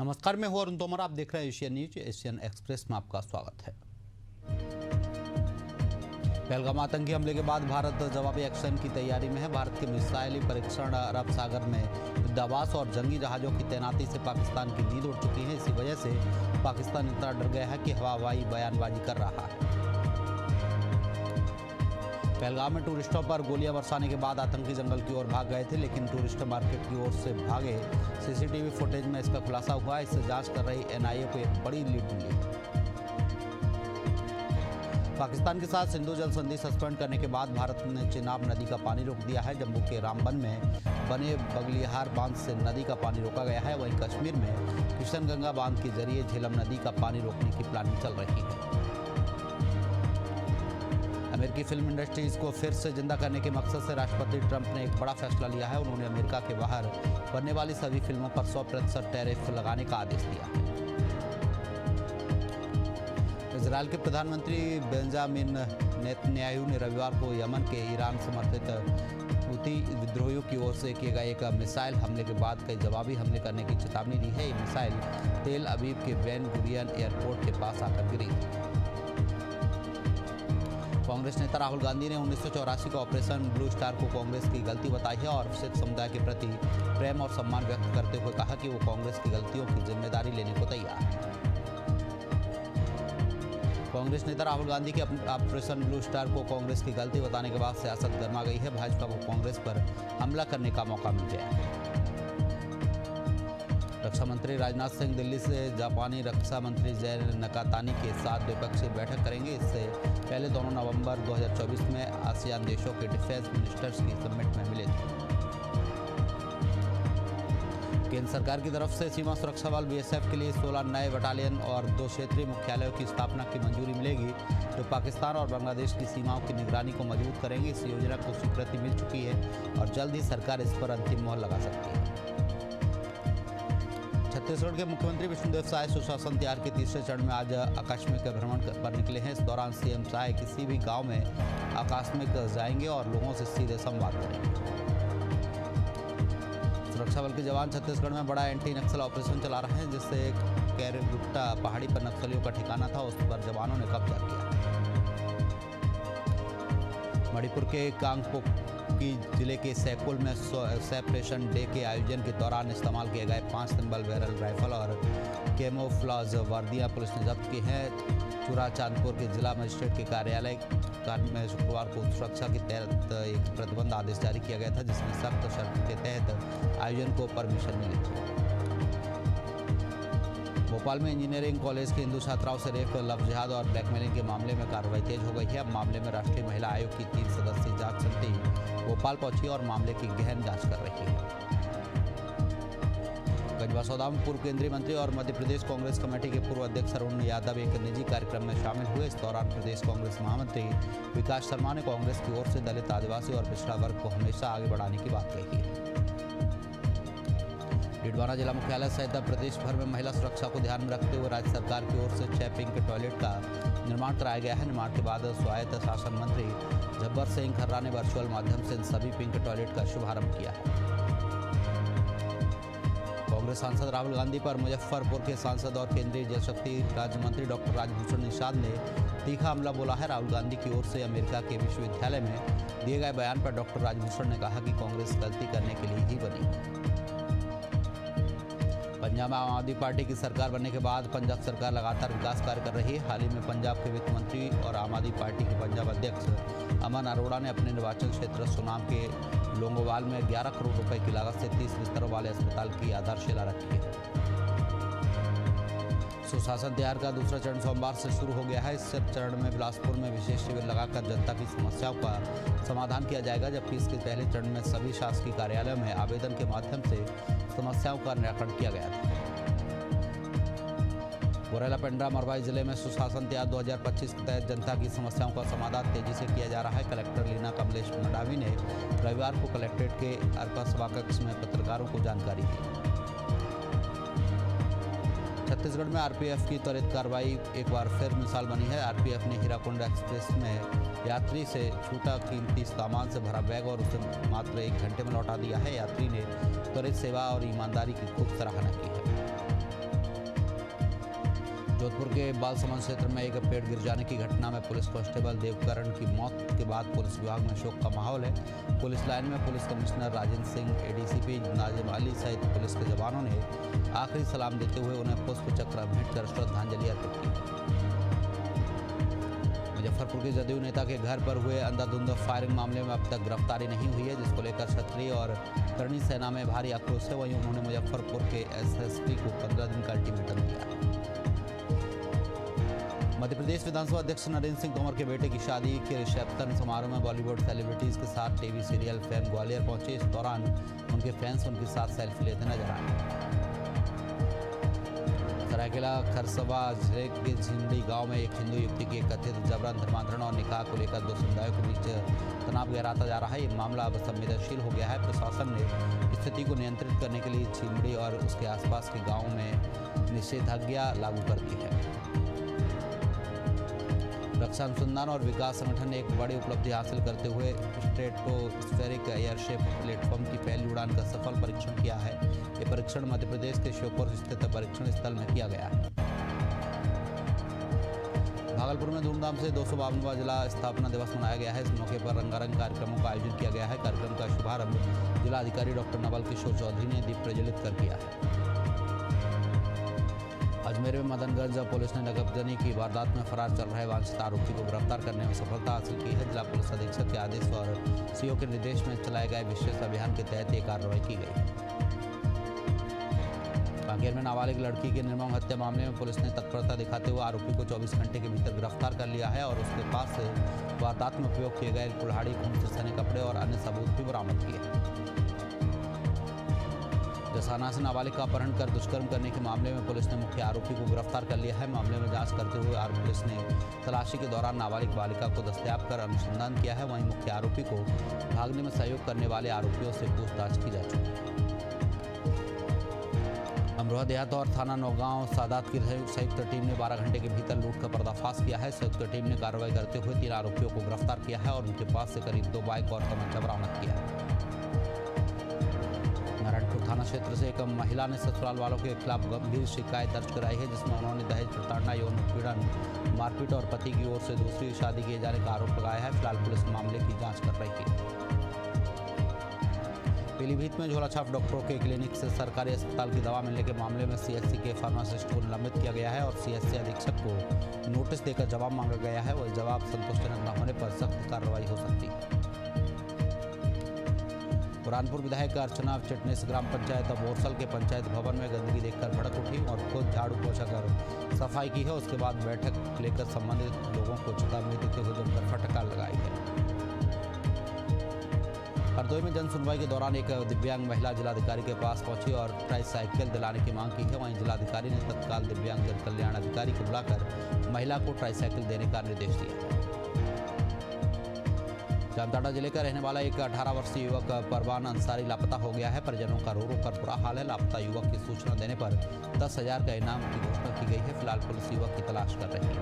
नमस्कार, मैं हूं अरुण तोमर। आप देख रहे हैं एशियन न्यूज। एशियन एक्सप्रेस में आपका स्वागत है। पहलगाम आतंकी हमले के बाद भारत जवाबी एक्शन की तैयारी में है। भारत के मिसाइली परीक्षण, अरब सागर में युद्धाभास और जंगी जहाज़ों की तैनाती से पाकिस्तान की नींद उड़ चुकी है। इसी वजह से पाकिस्तान इतना डर गया है कि हवाई बयानबाजी कर रहा है। पहलगाम में टूरिस्टों पर गोलियां बरसाने के बाद आतंकी जंगल की ओर भाग गए थे, लेकिन टूरिस्ट मार्केट की ओर से भागे। सीसीटीवी फुटेज में इसका खुलासा हुआ। इससे जांच कर रही एनआईए को एक बड़ी लीड मिली। पाकिस्तान के साथ सिंधु जल संधि सस्पेंड करने के बाद भारत ने चिनाब नदी का पानी रोक दिया है। जम्मू के रामबन में बने बगलिहार बांध से नदी का पानी रोका गया है। वहीं कश्मीर में किशनगंगा बांध के जरिए झेलम नदी का पानी रोकने की प्लानिंग चल रही है। अमेरिकी फिल्म इंडस्ट्रीज को फिर से जिंदा करने के मकसद से राष्ट्रपति ट्रंप ने एक बड़ा फैसला लिया है। उन्होंने अमेरिका के बाहर बनने वाली सभी फिल्मों पर 100% टैरिफ लगाने का आदेश दिया है। इजरायल के प्रधानमंत्री बेंजामिन नेतन्याहू ने रविवार को यमन के ईरान समर्थित हूती विद्रोहियों की ओर से किए गए एक मिसाइल हमले के बाद कई जवाबी हमले करने की चेतावनी दी है। ये मिसाइल तेल अवीव के बेन गुरियन एयरपोर्ट के पास आकर गिरी। कांग्रेस नेता राहुल गांधी ने 1984 का ऑपरेशन ब्लू स्टार को कांग्रेस की गलती बताई है और सिख समुदाय के प्रति प्रेम और सम्मान व्यक्त करते हुए कहा कि वो कांग्रेस की गलतियों की जिम्मेदारी लेने को तैयार है। कांग्रेस नेता राहुल गांधी के ऑपरेशन ब्लू स्टार को कांग्रेस की गलती बताने के बाद सियासत गर्मा गई है। भाजपा को कांग्रेस पर हमला करने का मौका मिल गया है। रक्षा मंत्री राजनाथ सिंह दिल्ली से जापानी रक्षा मंत्री जय नकातानी के साथ द्विपक्षीय बैठक करेंगे। इससे पहले दोनों नवंबर 2024 में आसियान देशों के डिफेंस मिनिस्टर्स की समिट में मिले थे। केंद्र सरकार की तरफ से सीमा सुरक्षा बल बीएसएफ के लिए 16 नए बटालियन और 2 क्षेत्रीय मुख्यालयों की स्थापना की मंजूरी मिलेगी, जो पाकिस्तान और बांग्लादेश की सीमाओं की निगरानी को मजबूत करेंगे। इस योजना को स्वीकृति मिल चुकी है और जल्द ही सरकार इस पर अंतिम मोहर लगा सकती है। छत्तीसगढ़ के मुख्यमंत्री विष्णुदेव साय सुशासन त्याग के तीसरे चरण में आज आकस्मिक भ्रमण पर निकले हैं। इस दौरान सीएम साय किसी भी गांव में आकस्मिक जाएंगे और लोगों से सीधे संवाद करेंगे। सुरक्षा बल के जवान छत्तीसगढ़ में बड़ा एंटी नक्सल ऑपरेशन चला रहे हैं, जिससे कैरगुट्टा पहाड़ी पर नक्सलियों का ठिकाना था, उस पर जवानों ने कब्जा किया। मणिपुर के कांगपोक जिले के सैकुल में सेपरेशन डे के आयोजन के दौरान इस्तेमाल किए गए 5 सिंबल बैरल राइफल और कैमोफ्लाज वर्दियां पुलिस ने जब्त की हैं। चूरा चांदपुर के जिला मजिस्ट्रेट के कार्यालय में शुक्रवार को सुरक्षा के तहत एक प्रतिबंध आदेश जारी किया गया था, जिसमें सख्त शर्त के तहत आयोजन को परमिशन मिली थी। भोपाल में इंजीनियरिंग कॉलेज के हिंदू छात्राओं से रेप, लव जिहाद और ब्लैकमेलिंग के मामले में कार्रवाई तेज हो गई है। अब मामले में राष्ट्रीय महिला आयोग की 3 सदस्यीय जांच समिति भोपाल पहुंची और मामले की गहन जांच कर रही है। गंजबासौदा में पूर्व केंद्रीय मंत्री और मध्य प्रदेश कांग्रेस कमेटी के पूर्व अध्यक्ष अरुण यादव एक निजी कार्यक्रम में शामिल हुए। इस दौरान प्रदेश कांग्रेस महामंत्री विकास शर्मा ने कांग्रेस की ओर से दलित, आदिवासी और पिछड़ा वर्ग को हमेशा आगे बढ़ाने की बात कही है। डिडवाना जिला मुख्यालय सहित प्रदेश भर में महिला सुरक्षा को ध्यान में रखते हुए राज्य सरकार की ओर से 6 पिंक टॉयलेट का निर्माण कराया गया है। निर्माण के बाद स्वायत्त शासन मंत्री जब्बर सिंह खर्रा ने वर्चुअल माध्यम से इन सभी पिंक टॉयलेट का शुभारंभ किया है। कांग्रेस सांसद राहुल गांधी पर मुजफ्फरपुर के सांसद और केंद्रीय जल शक्ति राज्य मंत्री डॉक्टर राजभूषण निषाद ने तीखा हमला बोला है। राहुल गांधी की ओर से अमेरिका के विश्वविद्यालय में दिए गए बयान पर डॉक्टर राजभूषण ने कहा कि कांग्रेस गलती करने के लिए ही बनी। पंजाब में आम आदमी पार्टी की सरकार बनने के बाद पंजाब सरकार लगातार विकास कार्य कर रही है। हाल ही में पंजाब के वित्त मंत्री और आम आदमी पार्टी के पंजाब अध्यक्ष अमन अरोड़ा ने अपने निर्वाचन क्षेत्र सुनाम के लोंगोवाल में 11 करोड़ रुपए की लागत से 30 बिस्तरों वाले अस्पताल की आधारशिला रखी है। सुशासन त्याग का दूसरा चरण सोमवार से शुरू हो गया है। इस चरण में बिलासपुर में विशेष शिविर लगाकर जनता की समस्याओं का समाधान किया जाएगा, जबकि इसके पहले चरण में सभी शासकीय कार्यालयों में आवेदन के माध्यम से समस्याओं का निराकरण किया गया था। मुरैना, पेंड्रा, मरवाई जिले में सुशासन त्याग 2025 के तहत जनता की समस्याओं का समाधान तेजी से किया जा रहा है। कलेक्टर लीना कमलेश मंडावी ने रविवार को कलेक्ट्रेट के अर्का सभाकक्ष में पत्रकारों को जानकारी दी। छत्तीसगढ़ में आरपीएफ की त्वरित कार्रवाई एक बार फिर मिसाल बनी है। आरपीएफ ने हीराकुंड एक्सप्रेस में यात्री से छूटा कीमती सामान से भरा बैग और उसे मात्र 1 घंटे में लौटा दिया है। यात्री ने त्वरित सेवा और ईमानदारी की खूब सराहना की है। जोधपुर के बालसमंद क्षेत्र में एक पेड़ गिर जाने की घटना में पुलिस कांस्टेबल देवकरण की मौत के बाद पुलिस विभाग में शोक का माहौल है। पुलिस लाइन में police commissioner Rajendra Singh, ADCP Nazim Ali सहित पुलिस के जवानों ने आखिरी सलाम देते हुए उन्हें पुष्प चक्र भेंट कर श्रद्धांजलि अर्पित की। मुजफ्फरपुर के जदयू नेता के घर पर हुए अंधाधुंध फायरिंग मामले में अब तक गिरफ्तारी नहीं हुई है, जिसको लेकर क्षत्रिय और करणी सेना में भारी आक्रोश है। वहीं उन्होंने मुजफ्फरपुर के एसएसपी को 15 दिन का अल्टीमेटम दिया। मध्य प्रदेश विधानसभा अध्यक्ष नरेंद्र सिंह तोमर के बेटे की शादी के रिसेप्शन समारोह में बॉलीवुड सेलिब्रिटीज के साथ टीवी सीरियल फैन ग्वालियर पहुंचे। इस दौरान उनके फैंस उनके साथ सेल्फी लेते नजर आए। सरायकेला खरसवा जिले के झिंडी गांव में एक हिंदू युवती की कथित जबरन धर्मांतरण और निकाह को लेकर दो समुदायों के बीच तनाव गहराता जा रहा है। ये मामला अब संवेदनशील हो गया है। प्रशासन ने स्थिति को नियंत्रित करने के लिए झिंडी और उसके आसपास के गाँव में निषेधाज्ञा लागू कर दी है। रक्षा अनुसंधान और विकास संगठन ने एक बड़ी उपलब्धि हासिल करते हुए स्ट्रेटोस्फेरिक एयरशिप प्लेटफॉर्म की पहली उड़ान का सफल परीक्षण किया है। ये परीक्षण मध्य प्रदेश के श्योपुर स्थित परीक्षण स्थल में किया गया है। भागलपुर में धूमधाम से 252वां जिला स्थापना दिवस मनाया गया है। इस मौके पर रंगारंग कार्यक्रमों का आयोजन किया गया है। कार्यक्रम का शुभारंभ जिलाधिकारी डॉक्टर नवल किशोर चौधरी ने दीप प्रज्वलित कर किया है। अजमेर में मदनगंज पुलिस ने नकबजनी की वारदात में फरार चल रहे वांछित आरोपी को गिरफ्तार करने में सफलता हासिल की है। जिला पुलिस अधीक्षक के आदेश और सीओ के निर्देश में चलाए गए विशेष अभियान के तहत ये कार्रवाई की गई। कांकेर में नाबालिग लड़की के निर्मम हत्या मामले में पुलिस ने तत्परता दिखाते हुए आरोपी को 24 घंटे के भीतर गिरफ्तार कर लिया है और उसके पास से वारदात में उपयोग किए गए कुल्हाड़ी, खून से सने कपड़े और अन्य सबूत भी बरामद किए। जसाना से नाबालिग का अपहरण कर दुष्कर्म करने के मामले में पुलिस ने मुख्य आरोपी को गिरफ्तार कर लिया है। मामले में जांच करते हुए पुलिस ने तलाशी के दौरान नाबालिग बालिका को दस्तयाब कर अनुसंधान किया है। वहीं मुख्य आरोपी को भागने में सहयोग करने वाले आरोपियों से पूछताछ की जा चुकी है। अमरोहा देहात और थाना नौगांव सादात की संयुक्त टीम ने 12 घंटे के भीतर लूट का पर्दाफाश किया है। संयुक्त टीम ने कार्रवाई करते हुए 3 आरोपियों को गिरफ्तार किया है और उनके पास से करीब 2 बाइक और तमंचा बरामद किया है। नारायणपुर थाना क्षेत्र से एक महिला ने ससुराल वालों के खिलाफ गंभीर शिकायत दर्ज कराई है, जिसमें उन्होंने दहेज प्रताड़ना, यौन उत्पीड़न, मारपीट और पति की ओर से दूसरी शादी किए जाने का आरोप लगाया है। फिलहाल पुलिस मामले की जांच कर रही है। पीलीभीत में झोलाछाप डॉक्टरों के क्लिनिक से सरकारी अस्पताल की दवा मिलने के मामले में सीएससी के फार्मासिस्ट को निलंबित किया गया है और सीएससी अधीक्षक को नोटिस देकर जवाब मांगा गया है। वही जवाब संतोषजनक न होने पर सख्त कार्रवाई हो सकती है। बुरहानपुर विधायक अर्चना चिटनेस ग्राम पंचायत बोरसल के पंचायत भवन में गंदगी देखकर भड़क उठी और खुद झाड़ू पोछा कर सफाई की है। उसके बाद बैठक लेकर संबंधित लोगों को चेतावनी देते हुए जमकर फटकार लगाई है। हरदोई में जन सुनवाई के दौरान एक दिव्यांग महिला जिलाधिकारी के पास पहुंची और ट्राईसाइकिल दिलाने की मांग की है। वहीं जिलाधिकारी ने तत्काल दिव्यांग जन कल्याण अधिकारी को बुलाकर महिला को ट्राईसाइकिल देने का निर्देश दिया। जामताड़ा जिले का रहने वाला एक 18 वर्षीय युवक परवान अंसारी लापता हो गया है। परिजनों का रो रो कर बुरा हाल है। लापता युवक की सूचना देने पर 10,000 का इनाम की घोषणा की गई है। फिलहाल पुलिस युवक की तलाश कर रही है।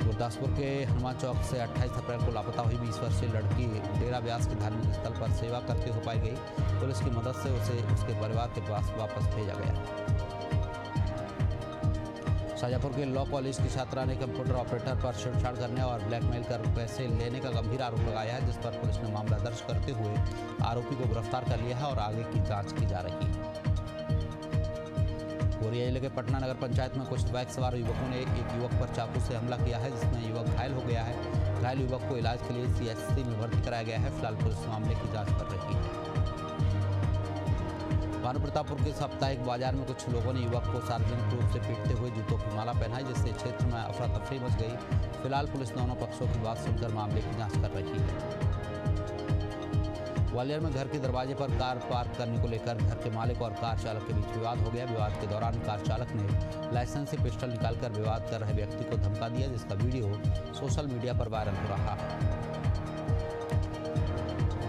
गुरदासपुर के हनुमान चौक से 28 अप्रैल को लापता हुई 20 वर्षीय लड़की डेरा व्यास के धार्मिक स्थल पर सेवा करते हुए पाई गई। पुलिस की मदद से उसे उसके परिवार के पास वापस भेजा गया। शाजापुर के लॉ कॉलेज की छात्रा ने कंप्यूटर ऑपरेटर पर छेड़छाड़ करने और ब्लैकमेल कर पैसे लेने का गंभीर आरोप लगाया है, जिस पर पुलिस ने मामला दर्ज करते हुए आरोपी को गिरफ्तार कर लिया है और आगे की जांच की जा रही है। कोरिया जिले के पटना नगर पंचायत में कुछ बाइक सवार युवकों ने एक युवक पर चाकू से हमला किया है, जिसमें युवक घायल हो गया है। घायल युवक को इलाज के लिए सीएचसी में भर्ती कराया गया है। फिलहाल पुलिस मामले की जाँच कर रही है। भानुप्रतापपुर के साप्ताहिक बाजार में कुछ लोगों ने युवक को सार्वजनिक रूप से पीटते हुए जूतों की माला पहनाई, जिससे क्षेत्र में अफरा तफरी मच गई। फिलहाल पुलिस दोनों पक्षों की बात सुनकर मामले की जांच कर रही है। ग्वालियर में घर के दरवाजे पर कार पार्क करने को लेकर घर के मालिक और कार चालक के बीच विवाद हो गया। विवाद के दौरान कार चालक ने लाइसेंस से पिस्टल निकालकर विवाद कर रहे व्यक्ति को धमका दिया, जिसका वीडियो सोशल मीडिया पर वायरल हो रहा है।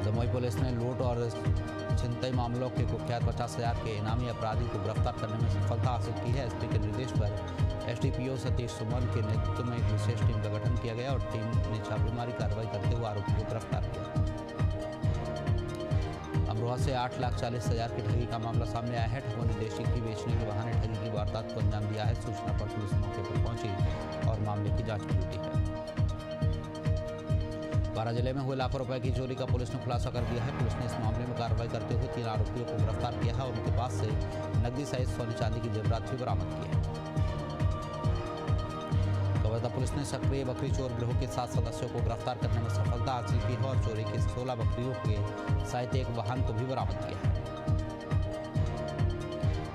जमुई पुलिस ने लूट और छिनतई मामलों के कुख्यात 50,000 के इनामी अपराधी को गिरफ्तार करने में सफलता हासिल की है। एसपी के निर्देश पर एसडीपीओ सतीश सुमन के नेतृत्व में एक विशेष टीम का गठन किया गया और टीम ने छापेमारी कार्रवाई करते हुए आरोपी को गिरफ्तार किया। महुआ से 8,40,000 की ठगी का मामला सामने आया है। ठगों ने देशी घी बेचने के बहाने ठगी की वारदात को अंजाम दिया है। सूचना पर पुलिस मौके पर पहुंची और मामले की जांच में जुटी है। बारां जिले में हुए लाखों रुपए की चोरी का पुलिस ने खुलासा कर दिया है। पुलिस ने इस मामले में कार्रवाई करते हुए 3 आरोपियों को गिरफ्तार किया है और उनके पास से नकदी सहित सोने चांदी की जेवरात भी बरामद की है। कवर्धा पुलिस ने सक्रिय बकरी चोर गिरोह के 7 सदस्यों को गिरफ्तार करने में सफलता हासिल की है और चोरी की 16 बकरियों के सहित एक वाहन को भी बरामद किया है।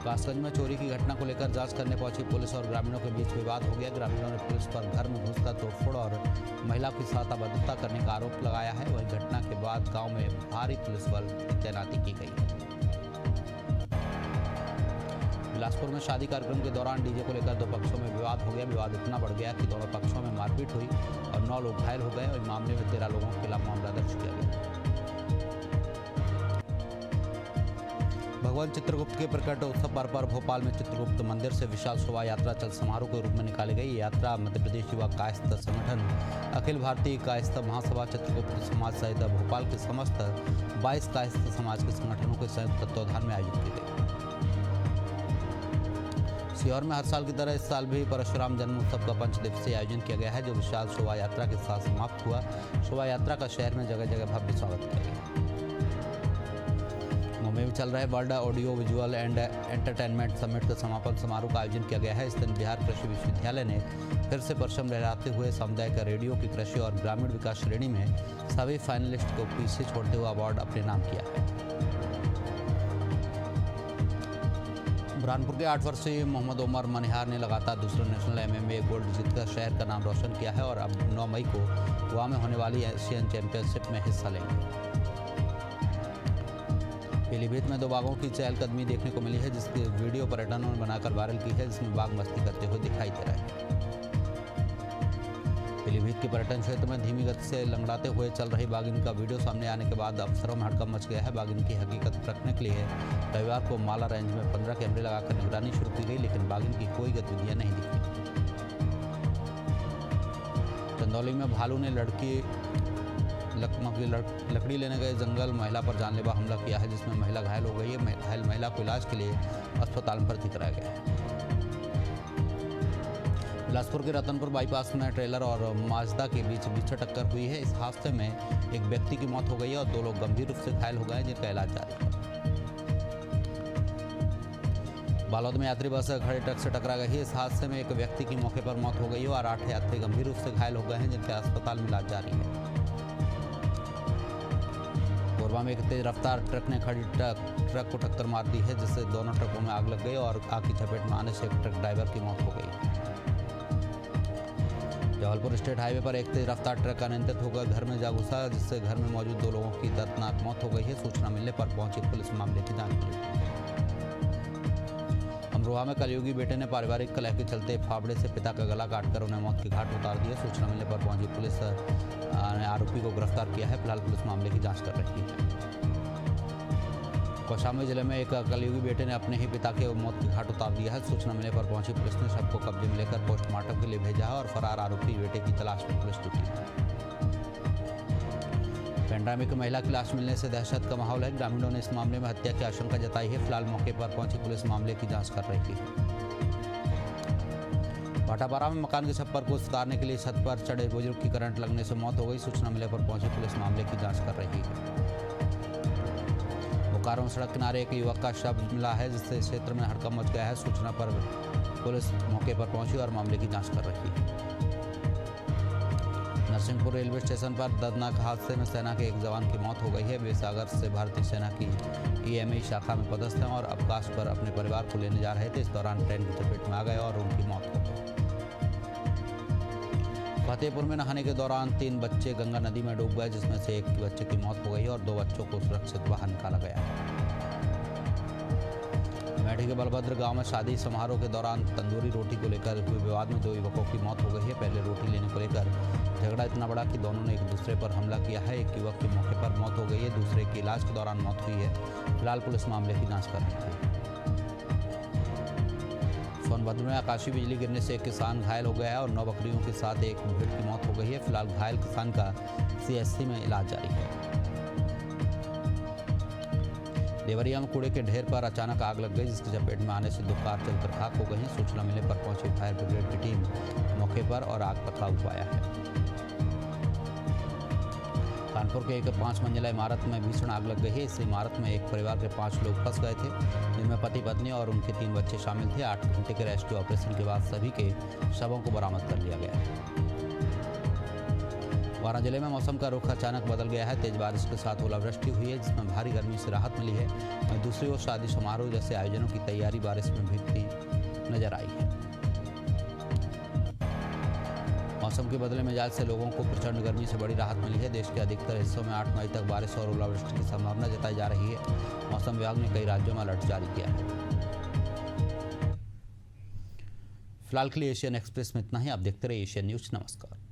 कासगंज में चोरी की घटना को लेकर जांच करने पहुंची पुलिस और ग्रामीणों के बीच विवाद हो गया। ग्रामीणों ने पुलिस पर घर में घुसकर तोड़फोड़ और महिला की सहायता करने का आरोप लगाया है। वहीं घटना के बाद गांव में भारी पुलिस बल की तैनाती की गई है। बिलासपुर में शादी कार्यक्रम के दौरान डीजे को लेकर 2 पक्षों में विवाद हो गया। विवाद इतना बढ़ गया कि दोनों पक्षों में मारपीट हुई और 9 लोग घायल हो गए और मामले में 13 लोगों के खिलाफ मामला दर्ज किया गया। भगवान चित्रगुप्त के प्रकट उत्सव पर भोपाल में चित्रगुप्त मंदिर से विशाल शोभा यात्रा चल समारोह के रूप में निकाली गई। ये यात्रा मध्य प्रदेश युवा कायस्थ संगठन अखिल भारतीय कायस्थ महासभा चित्रगुप्त समाज सहित भोपाल के समस्त 22 कायस्थ समाज के संगठनों के संयुक्त तत्वाधान में आयोजित की गई। सीहोर में हर साल की तरह इस साल भी परशुराम जन्म उत्सव का 5 दिवसीय आयोजन किया गया है, जो विशाल शोभा यात्रा के साथ समाप्त हुआ। शोभा यात्रा का शहर में जगह जगह भव्य स्वागत किया गया। मुंबई में चल रहे world audio visual and entertainment summit के समापन समारोह का आयोजन किया गया है। इस दिन बिहार कृषि विश्वविद्यालय ने फिर से परचम लहराते हुए सामुदायिक रेडियो की कृषि और ग्रामीण विकास श्रेणी में सभी फाइनलिस्ट को पीछे छोड़ते हुए अवार्ड अपने नाम किया है। बुरहानपुर के 8 वर्षीय मोहम्मद उमर मनिहार ने लगातार दूसरे नेशनल MMA गोल्ड जीतकर शहर का नाम रोशन किया है और अब 9 मई को गोवा में होने वाली एशियन चैंपियनशिप में हिस्सा लेंगे। पीलीभीत में 2 बाघों की चहलकदमी देखने को मिली है, जिसकी वीडियो पर्यटकों ने बनाकर वायरल की है, जिसमें बाघ मस्ती करते हुए दिखाई दे रहे हैं। पीलीभीत के पर्यटन क्षेत्र में धीमी गति से लंगड़ाते हुए चल रही बाघिन का वीडियो सामने आने के बाद अफसरों में हड़कंप मच गया है। बाघिन की हकीकत परखने के लिए रविवार को माला रेंज में 15 कैमरे लगाकर निगरानी शुरू की गई, लेकिन बाघिन की कोई गतिविधियां नहीं दिखी। चंदौली में भालू ने लकड़ी लेने गए जंगल महिला पर जानलेवा हमला किया है, जिसमें महिला घायल हो गई है। घायल महिला को इलाज के लिए अस्पताल में भर्ती कराया गया है। बिलासपुर के रतनपुर बाईपास में ट्रेलर और माजदा के बीच भीषण टक्कर हुई है। इस हादसे में एक व्यक्ति की मौत हो गई है और 2 लोग गंभीर रूप से घायल हो गए हैं, जिनका इलाज जारी है। बालोद में यात्री बस खड़े ट्रक से टकरा गई है। इस हादसे में एक व्यक्ति की मौके पर मौत हो गई है और 8 यात्री गंभीर रूप से घायल हो गए हैं, जिनके अस्पताल में इलाज जारी है। कोरबा में एक तेज रफ्तार ट्रक ने खड़ी ट्रक को टक्कर मार दी है, जिससे दोनों ट्रकों में आग लग गई और आग की चपेट में आने से एक ट्रक ड्राइवर की मौत हो गई। जबलपुर स्टेट हाईवे पर एक तेज रफ्तार ट्रक अनियंत्रित होकर घर में जा घुसा, जिससे घर में मौजूद 2 लोगों की दर्दनाक मौत हो गई है। सूचना मिलने पर पहुंची पुलिस मामले की जांच कर रही है। अमरोहा में कलयुगी बेटे ने पारिवारिक कलह के चलते फावड़े से पिता का गला काटकर उन्हें मौत की घाट उतार दिया। सूचना मिलने पर पहुंची पुलिस ने आरोपी को गिरफ्तार किया है। फिलहाल पुलिस मामले की जांच कर रही है। कौशाम्बी जिले में एक कलयुगी बेटे ने अपने ही पिता के मौत की घाट उतार दिया है। सूचना मिलने पर पहुंची पुलिस ने शव को कब्जे में लेकर पोस्टमार्टम के लिए भेजा है और फरार आरोपी बेटे की तलाश में पुलिस जुटी है। पेंड्रा में एक महिला की लाश मिलने से दहशत का माहौल है। ग्रामीणों ने इस मामले में हत्या की आशंका जताई है। फिलहाल मौके पर पहुंची पुलिस मामले की जांच कर रही है। भाटापारा में मकान के छप्पर को उतारने के लिए छत पर चढ़े बुजुर्ग की करंट लगने से मौत हो गई। सूचना मिलने पर पहुंची पुलिस मामले की जांच कर रही है। बोकारो में सड़क किनारे एक युवक का शव मिला है, जिससे क्षेत्र में हड़कंप मच गया है। सूचना पर पुलिस मौके पर पहुंची और मामले की जांच कर रही है। नरसिंहपुर रेलवे स्टेशन पर दर्दनाक हादसे में सेना के एक जवान की मौत हो गई है। वे सागर से भारतीय सेना की EME शाखा में पदस्थ हैं और अवकाश पर अपने परिवार को लेने जा रहे थे। इस दौरान ट्रेन की चपेट में आ गए और उनकी मौत हो गई। फतेहपुर में नहाने के दौरान 3 बच्चे गंगा नदी में डूब गए, जिसमें से एक बच्चे की मौत हो गई और 2 बच्चों को सुरक्षित बाहर निकाला गया। मैठी के बलभद्र गांव में शादी समारोह के दौरान तंदूरी रोटी को लेकर हुए विवाद में 2 युवकों की मौत हो गई है। पहले रोटी लेने को लेकर झगड़ा इतना बड़ा कि दोनों ने एक दूसरे पर हमला किया है। एक युवक की मौके पर मौत हो गई है, दूसरे की इलाज के दौरान मौत हुई है। फिलहाल पुलिस मामले की जांच कर रही है। सोनभद्र में आकाशीय बिजली गिरने से एक किसान घायल हो गया है और 9 बकरियों के साथ एक भेड़ की मौत हो गई है। फिलहाल घायल किसान का CHC में इलाज जारी है। देवरिया में कूड़े के ढेर पर अचानक आग लग गई, जिसकी चपेट में आने से 2 कार जलकर खाक हो गई। सूचना मिलने पर पहुंची फायर ब्रिगेड की टीम मौके पर और आग पर काबू पाया है। कानपुर के एक 5 मंजिला इमारत में भीषण आग लग गई है। इस इमारत में एक परिवार के 5 लोग फंस गए थे, जिनमें पति पत्नी और उनके 3 बच्चे शामिल थे। 8 घंटे के रेस्क्यू ऑपरेशन के बाद सभी के शवों को बरामद कर लिया गया है। वाराणसी जिले में मौसम का रुख अचानक बदल गया है। तेज बारिश के साथ ओलावृष्टि हुई है, जिसमें भारी गर्मी से राहत मिली है। वहीं दूसरी ओर शादी समारोह जैसे आयोजनों की तैयारी बारिश में भीगती नजर आई है। मौसम के बदले मिजाज से लोगों को प्रचंड गर्मी से बड़ी राहत मिली है। देश के अधिकतर हिस्सों में 8 मई तक बारिश और ओलावृष्टि की संभावना जताई जा रही है। मौसम विभाग ने कई राज्यों में अलर्ट जारी किया है। फिलहाल के लिए एशियन एक्सप्रेस में इतना ही। आप देखते रहिए एशियन न्यूज। नमस्कार।